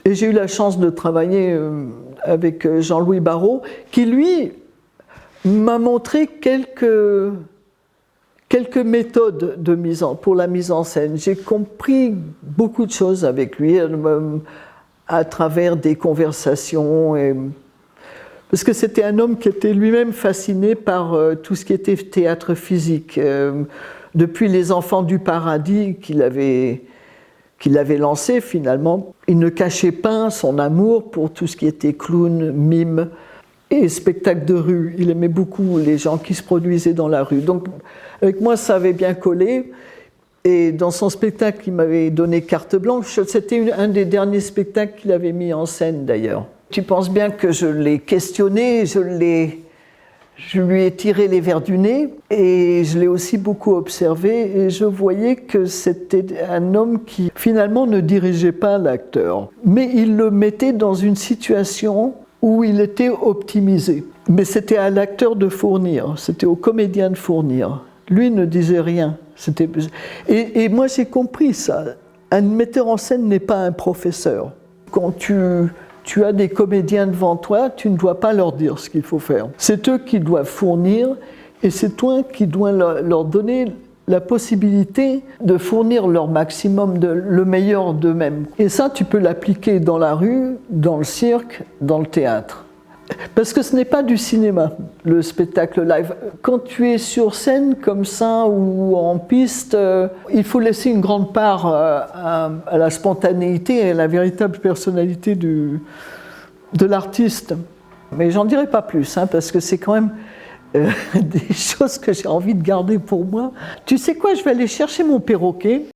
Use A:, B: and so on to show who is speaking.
A: Et j'ai eu la chance de travailler avec Jean-Louis Barrault, qui lui m'a montré quelques méthodes pour la mise en scène. J'ai compris beaucoup de choses avec lui à travers des conversations. Parce que c'était un homme qui était lui-même fasciné par tout ce qui était théâtre physique. Depuis Les Enfants du Paradis qu'il avait lancé finalement, il ne cachait pas son amour pour tout ce qui était clown, mime et spectacle de rue. Il aimait beaucoup les gens qui se produisaient dans la rue. Donc avec moi ça avait bien collé. Et dans son spectacle, il m'avait donné carte blanche. C'était un des derniers spectacles qu'il avait mis en scène d'ailleurs. Tu penses bien que je l'ai questionné, je lui ai tiré les vers du nez et je l'ai aussi beaucoup observé et je voyais que c'était un homme qui finalement ne dirigeait pas l'acteur, mais il le mettait dans une situation où il était optimisé. Mais c'était à l'acteur de fournir, c'était au comédien de fournir. Lui ne disait rien. Et moi j'ai compris ça. Un metteur en scène n'est pas un professeur. Quand tu as des comédiens devant toi, tu ne dois pas leur dire ce qu'il faut faire. C'est eux qui doivent fournir et c'est toi qui dois leur donner la possibilité de fournir leur maximum, le meilleur d'eux-mêmes. Et ça, tu peux l'appliquer dans la rue, dans le cirque, dans le théâtre. Parce que ce n'est pas du cinéma, le spectacle live. Quand tu es sur scène comme ça ou en piste, il faut laisser une grande part à la spontanéité et à la véritable personnalité de l'artiste. Mais j'en dirai pas plus, parce que c'est quand même des choses que j'ai envie de garder pour moi. Tu sais quoi, je vais aller chercher mon perroquet.